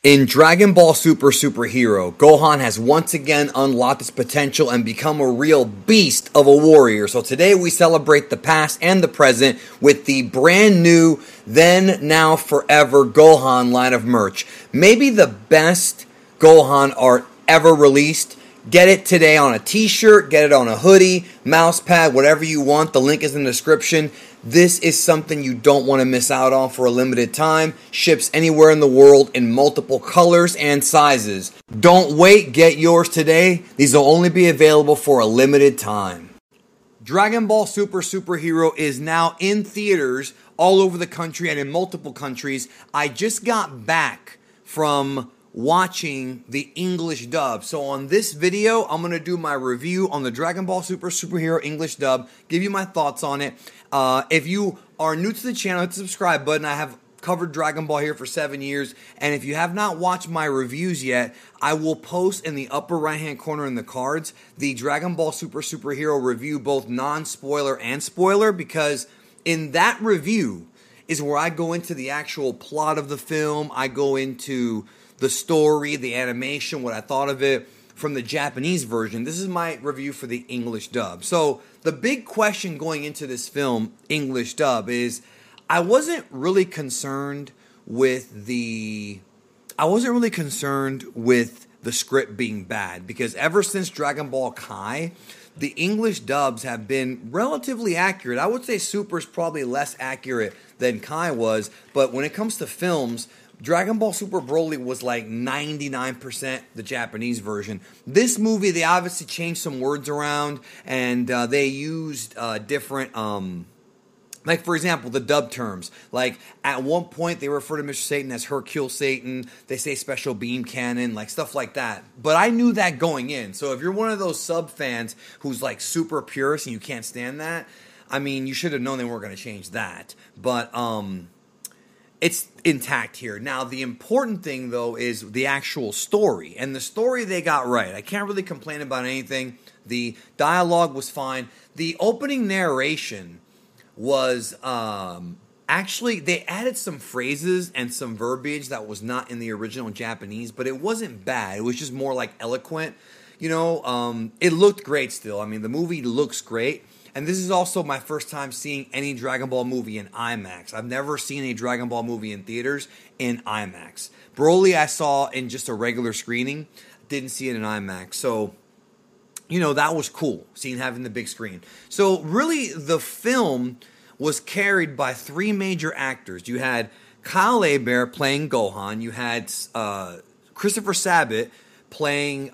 In Dragon Ball Superhero, Gohan has once again unlocked his potential and become a real beast of a warrior. So today we celebrate the past and the present with the brand new Then, Now, Forever Gohan line of merch. Maybe the best Gohan art ever released. Get it today on a t-shirt, get it on a hoodie, mouse pad, whatever you want. The link is in the description. This is something you don't want to miss out on for a limited time. Ships anywhere in the world in multiple colors and sizes. Don't wait, get yours today. These will only be available for a limited time. Dragon Ball Superhero is now in theaters all over the country and in multiple countries. I just got back from watching the English dub. So on this video, I'm going to do my review on the Dragon Ball Superhero English dub, give you my thoughts on it. If you are new to the channel, hit the subscribe button. I have covered Dragon Ball here for 7 years, and if you have not watched my reviews yet, I will post in the upper right hand corner in the cards the Dragon Ball Superhero review, both non-spoiler and spoiler, because in that review is where I go into the actual plot of the film. I go into the story, the animation, what I thought of it from the Japanese version. This is my review for the English dub. So the big question going into this film, English dub, is I wasn't really concerned with the script being bad, because ever since Dragon Ball Kai, the English dubs have been relatively accurate. I would say Super's probably less accurate than Kai was, but when it comes to films, Dragon Ball Super Broly was like 99% the Japanese version. This movie, they obviously changed some words around, and they used different, like for example, the dub terms. Like at one point, they refer to Mr. Satan as Hercule Satan. They say Special Beam Cannon, like stuff like that. But I knew that going in. So if you're one of those sub fans who's like super purist and you can't stand that, I mean, you should have known they weren't going to change that. But it's intact here. Now, the important thing, though, is the actual story. And the story they got right. I can't really complain about anything. The dialogue was fine. The opening narration was actually, they added some phrases and some verbiage that was not in the original Japanese, but it wasn't bad. It was just more like eloquent. You know, it looked great still. I mean, the movie looks great. And this is also my first time seeing any Dragon Ball movie in IMAX. I've never seen a Dragon Ball movie in theaters in IMAX. Broly I saw in just a regular screening. Didn't see it in IMAX. So, you know, that was cool, having the big screen. So, really, the film was carried by three major actors. You had Kyle Hebert playing Gohan. You had Christopher Sabat playing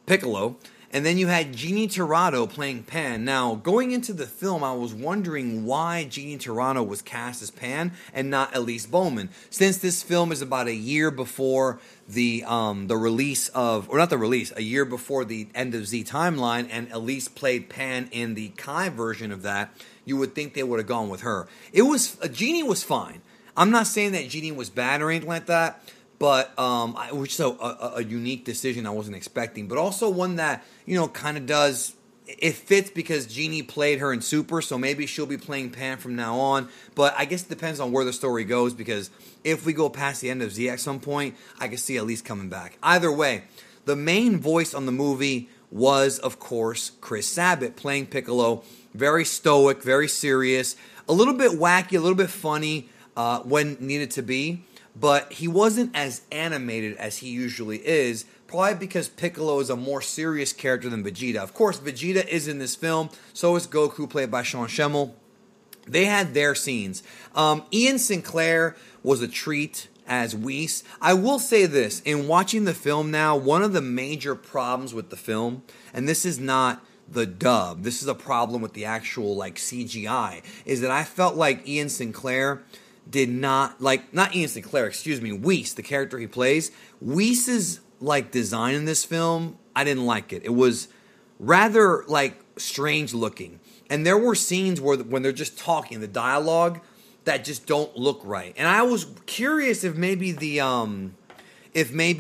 Piccolo. And then you had Genie Tirado playing Pan. Now, going into the film, I was wondering why Genie Tirado was cast as Pan and not Elise Bowman. Since this film is about a year before the release of, or not the release, a year before the end of Z Timeline, and Elise played Pan in the Kai version of that, you would think they would have gone with her. Genie was fine. I'm not saying that Genie was bad or anything like that, but which is a unique decision I wasn't expecting, but also one that, you know, kind of does, it fits because Genie played her in Super, so maybe she'll be playing Pan from now on, but I guess it depends on where the story goes, because if we go past the end of Z at some point, I can see Elise coming back. Either way, the main voice on the movie was, of course, Chris Sabat playing Piccolo. Very stoic, very serious, a little bit wacky, a little bit funny when needed to be. But he wasn't as animated as he usually is, probably because Piccolo is a more serious character than Vegeta. Of course, Vegeta is in this film, so is Goku, played by Sean Schemmel. They had their scenes. Ian Sinclair was a treat as Whis. I will say this, in watching the film now, one of the major problems with the film, and this is not the dub, this is a problem with the actual like CGI, is that I felt like Ian Sinclair did not, like, not Ian Sinclair, excuse me, Whis, the character he plays, Whis' like design in this film, I didn't like it. It was rather like strange looking. And there were scenes where when they're just talking, the dialogue, that just don't look right. And I was curious if maybe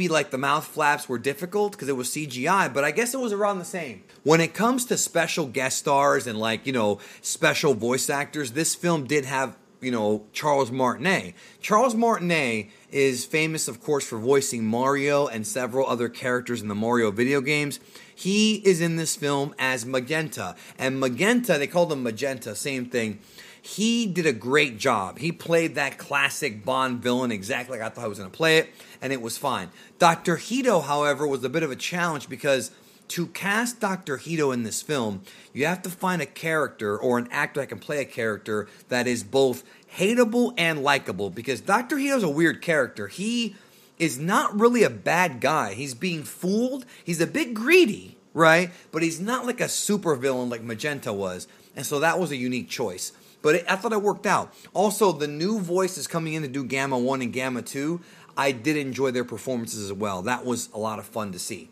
like the mouth flaps were difficult because it was CGI, but I guess it was around the same. When it comes to special guest stars and like, you know, special voice actors, this film did have, you know, Charles Martinet. Charles Martinet is famous, of course, for voicing Mario and several other characters in the Mario video games. He is in this film as Magenta. And Magenta, they called him Magenta, same thing. He did a great job. He played that classic Bond villain exactly like I thought I was going to play it, and it was fine. Dr. Hito, however, was a bit of a challenge because to cast Dr. Hito in this film, you have to find a character or an actor that can play a character that is both hateable and likable, because Dr. Hito's a weird character. He is not really a bad guy. He's being fooled. He's a bit greedy, right? But he's not like a super villain like Magenta was. And so that was a unique choice. But I thought it worked out. Also, the new voices coming in to do Gamma 1 and Gamma 2, I did enjoy their performances as well. That was a lot of fun to see.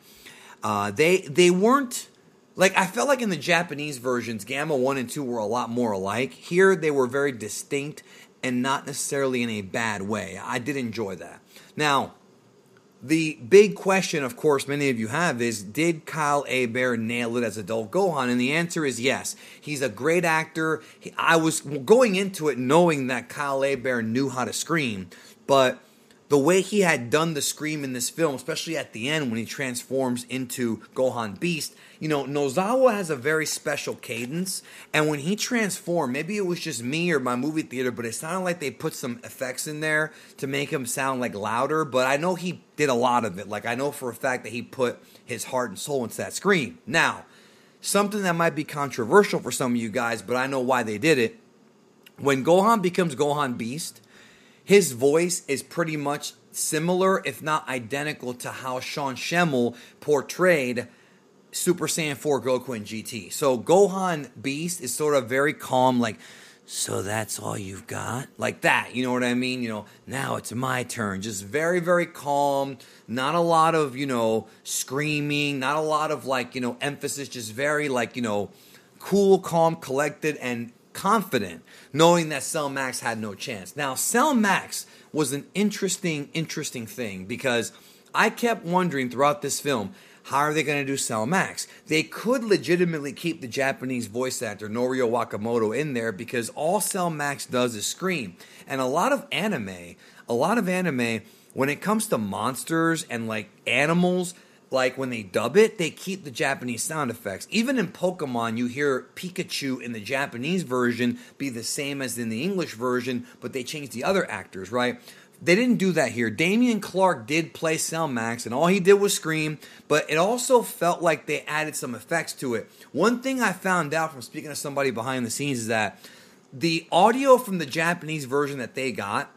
They weren't, like, I felt like in the Japanese versions, Gamma 1 and 2 were a lot more alike. Here, they were very distinct and not necessarily in a bad way. I did enjoy that. Now, the big question, of course, many of you have is, did Kyle Hebert nail it as adult Gohan? And the answer is yes. He's a great actor. I was going into it knowing that Kyle Hebert knew how to scream, but the way he had done the scream in this film, especially at the end when he transforms into Gohan Beast, you know, Nozawa has a very special cadence, and when he transformed, maybe it was just me or my movie theater, but it sounded like they put some effects in there to make him sound like louder, but I know he did a lot of it. Like, I know for a fact that he put his heart and soul into that scream. Now, something that might be controversial for some of you guys, but I know why they did it. When Gohan becomes Gohan Beast, his voice is pretty much similar, if not identical, to how Sean Schemmel portrayed Super Saiyan 4 Goku in GT. So Gohan Beast is sort of very calm, like, so that's all you've got? Like that, you know what I mean? You know, now it's my turn. Just very, very calm. Not a lot of, you know, screaming. Not a lot of, like, you know, emphasis. Just very, like, you know, cool, calm, collected, and confident, knowing that Cell Max had no chance. Now, Cell Max was an interesting thing, because I kept wondering throughout this film, how are they going to do Cell Max? They could legitimately keep the Japanese voice actor Norio Wakamoto in there, because all Cell Max does is scream. And a lot of anime, when it comes to monsters and like animals, like when they dub it, they keep the Japanese sound effects. Even in Pokemon, you hear Pikachu in the Japanese version be the same as in the English version, but they change the other actors, right? They didn't do that here. Damian Clark did play Cell Max, and all he did was scream, but it also felt like they added some effects to it. One thing I found out from speaking to somebody behind the scenes is that the audio from the Japanese version that they got,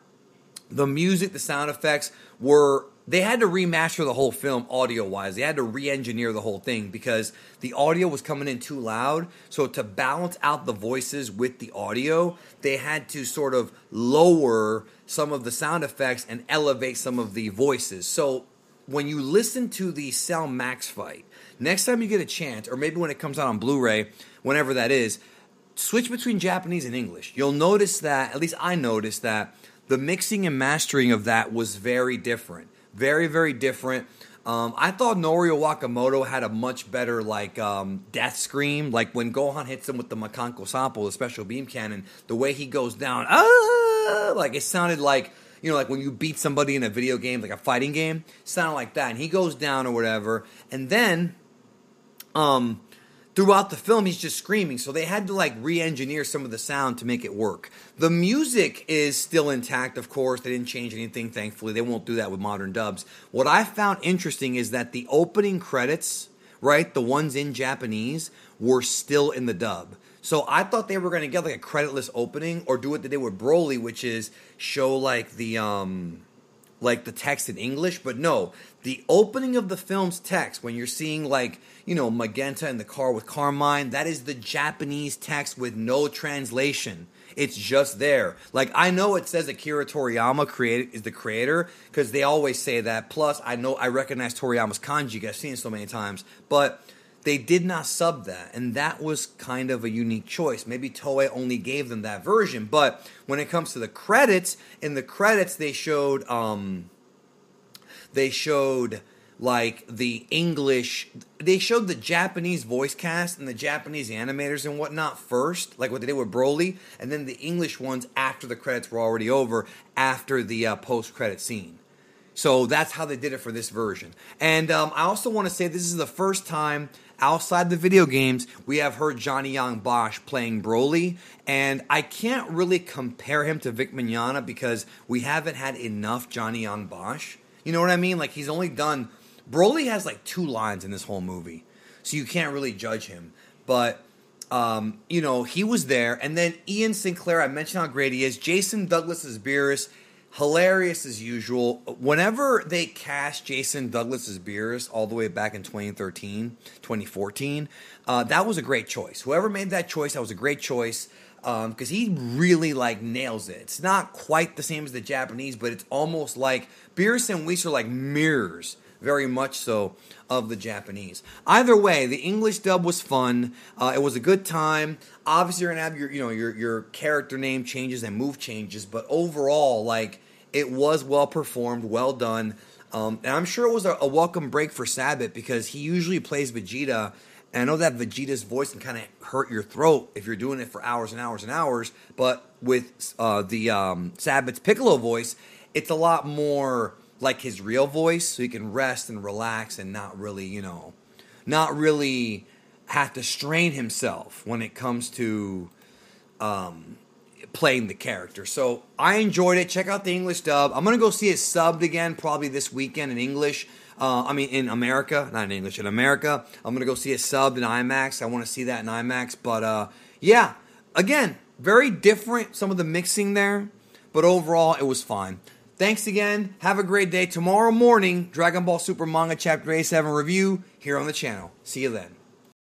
the music, the sound effects, they had to remaster the whole film audio-wise. They had to re-engineer the whole thing because the audio was coming in too loud. So to balance out the voices with the audio, they had to sort of lower some of the sound effects and elevate some of the voices. So when you listen to the Cell Max fight, next time you get a chance, or maybe when it comes out on Blu-ray, whenever that is, switch between Japanese and English. You'll notice that, at least I noticed that, the mixing and mastering of that was very different. Very, very different. I thought Norio Wakamoto had a much better, like, death scream. Like, when Gohan hits him with the Makanko Sampo, the special beam cannon, the way he goes down, like, it sounded like, you know, like when you beat somebody in a video game, like a fighting game, it sounded like that. And he goes down or whatever. And then, throughout the film, he's just screaming. So they had to, like, re-engineer some of the sound to make it work. The music is still intact, of course. They didn't change anything, thankfully. They won't do that with modern dubs. What I found interesting is that the opening credits, right, the ones in Japanese, were still in the dub. So I thought they were going to get, like, a creditless opening, or do what they did with Broly, which is show, like, the text in English, but no, the opening of the film's text, when you're seeing, like, you know, Magenta in the car with Carmine, that is the Japanese text with no translation. It's just there. Like, I know it says Akira Toriyama is the creator, because they always say that. Plus, I recognize Toriyama's kanji, I've seen it so many times, but they did not sub that, and that was kind of a unique choice. Maybe Toei only gave them that version, but when it comes to the credits, in the credits they showed like the English, they showed the Japanese voice cast and the Japanese animators and whatnot first, like what they did with Broly, and then the English ones after the credits were already over, after the post-credit scene. So that's how they did it for this version. And I also want to say this is the first time outside the video games we have heard Johnny Young Bosch playing Broly, and I can't really compare him to Vic Mignogna because we haven't had enough Johnny Young Bosch. You know what I mean? Like, he's only done... Broly has like 2 lines in this whole movie, so you can't really judge him. But, you know, he was there. And then Ian Sinclair, I mentioned how great he is. Jason Douglas as Beerus, hilarious as usual. Whenever they cast Jason Douglas as Beerus all the way back in 2013, 2014, that was a great choice. Whoever made that choice, that was a great choice. Because he really, like, nails it. It's not quite the same as the Japanese, but it's almost like Beerus and Whis are like mirrors, very much so, of the Japanese. Either way, the English dub was fun. It was a good time. Obviously, you're gonna have your character name changes and move changes, but overall, like, it was well performed, well done. And I'm sure it was a welcome break for Sabat because he usually plays Vegeta. And I know that Vegeta's voice can kind of hurt your throat if you're doing it for hours and hours and hours. But with Sabat's Piccolo voice, it's a lot more like his real voice, so he can rest and relax and not really have to strain himself when it comes to playing the character. So I enjoyed it. Check out the English dub. I'm going to go see it subbed again probably this weekend in English. In America, not in English, in America. I'm going to go see it subbed in IMAX. I want to see that in IMAX. But, yeah, again, very different, some of the mixing there. But overall, it was fine. Thanks again. Have a great day. Tomorrow morning, Dragon Ball Super Manga Chapter A7 review here on the channel. See you then.